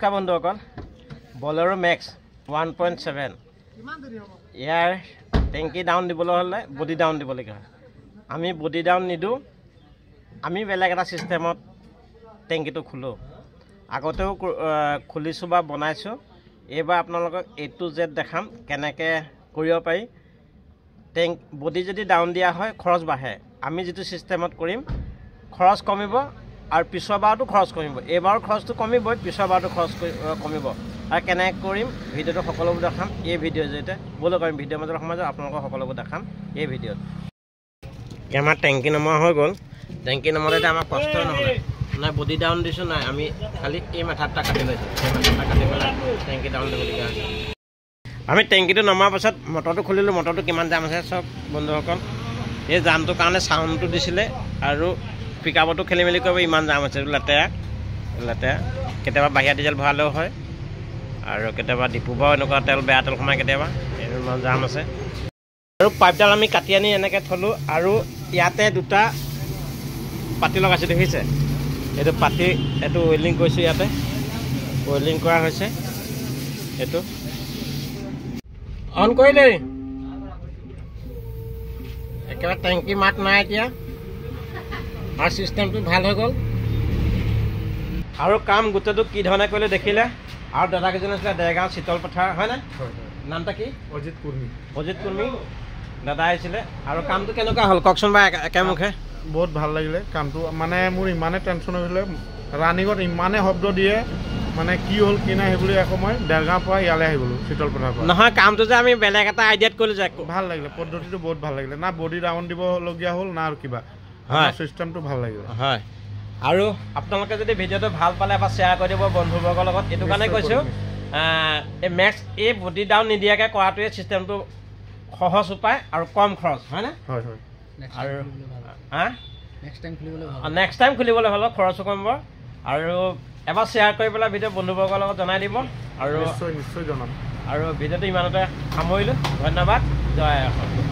নমস্কাৰ বন্ধুসকল বলেৰো মেক্স 1.7 ইয়াৰ টেংকি ডাউন দিবলৈ হ'লে বডি ডাউন দিব লাগে আমি বডি ডাউন নিদো আমি বেলেগ এটা সিস্টেমত টেংকিটো খুলো আগতেও খুলিছো বা বনাইছো এবাৰ আপোনালোকক A to Z দেখাম কেনেকৈ কৰিব পাৰি টেংক বডি যদি ডাউন দিয়া হয় খৰচ বাঢ়ে আমি যেটো সিস্টেমত কৰিম খৰচ কমিব আৰু পিছৰ বাৰটো খৰচ কমিব এবাৰ খৰচটো কমিব পিছৰ বাৰটো খৰচ কমিব আৰু কেনে কৰিম ভিডিওটো সকলোবোৰ দেখাম এই ভিডিও যেতে বলক আমি ভিডিওৰ মাজত সমাজ আপোনালোকক সকলোবোৰ দেখাম এই ভিডিওত কেমাৰ টেংকি নমা হৈ গ'ল টেংকি নমতে আমাৰ কষ্ট নহলে নাই বডি ডাউন দিছো নাই আমি খালি এই মাথাটা কাটি লৈছো এই মাথাটা কাটি পেলাই টেংকি ডাউন দিবলগীয়া আছে আমি টেংকিটো নমাৰ পাছত মটৰটো খুলিলো মটৰটো কিমান জাম আছে সব বন্ধুসকল এই জামটোৰ কাৰণে সাউণ্ডটো দিছিলে আৰু পিকআপটো খেলি মেলি কৰিব ইমান জাম আছে লেতেৰা কেতিয়াবা বাহিৰা ডিজেল ভৰালেও হয় আৰু কেতিয়াবা ডিপুবাও এনেকুৱা তেল বেয়া তেল সোমাই কেতিয়াবা ইমান জাম আছে আৰু পাইপডাল আমি কাটি আনি এনেকৈ থলো আৰু ইয়াতে দুটা পাতি লগাইছো দেখিছে এইটো পাতি এইটো ওয়েল্ডিং কৰিছো ইয়াতে ওয়েল্ডিং কৰা হৈছে এইটো অন কৰিলে একেবাৰে টেংকি মাত নাই এতিয়া আৰু সিস্টেমটো ভাল হৈ গ'ল আৰু কাম গোটেইটো কি ধৰণে কৰিলে দেখিলে আৰু দাদা কেজন আছিল দেৰগাঁও শীতল পথাৰ হয় না নামটা কি অজিত কুৰ্মী দাদা আহিছিলে আৰু কামটো কেনেকুৱা হ'ল কওকচোন বা একেমুখে বহুত ভাল লাগিলে কামটো মানে মোৰ ইমানে টেনশ্যন হৈছিলে ৰানিঙত ইমানে শব্দ দিয়ে মানে কি হ'ল কি নাই সেইবুলি আকৌ মই দেৰগাঁৱৰ পৰা ইয়ালৈ আহি গ'লো শীতল পথাৰৰ পৰা নহয় কামটো যে আমি বেলেগ এটা আইডিয়াত কৰিলোঁ যে ভাল লাগিলে পদ্ধতিটো বহুত ভাল লাগিলে না বডি ডাউন দিবলগীয়া হ'ল না আৰু কিবা হয় চিষ্টেমটো ভাল লাগিলে হয় আৰু আপোনালোকে যদি ভিডিওটো ভাল পালে এবাৰ শ্বেয়াৰ কৰি দিব বন্ধুবৰ্গৰ লগত এইটো কাৰণে কৈছোঁ এই মেক্স এই বডি ডাউন নিদিয়াকৈ কৰাটোৱে চিষ্টেমটো সহজ উপায় আৰু কম খৰচ হয়নে হয় হয় আৰু নেক্সট টাইম খুলিবলৈ হ'লে খৰচো কমিব আৰু এবাৰ শ্বেয়াৰ কৰি পেলাই ভিডিঅ' বন্ধুবৰ্গৰ লগত জনাই দিব আৰু নিশ্চয় জনাম আৰু ভিডিঅ'টো ইমানতে সামৰিলোঁ ধন্যবাদ জয় অসম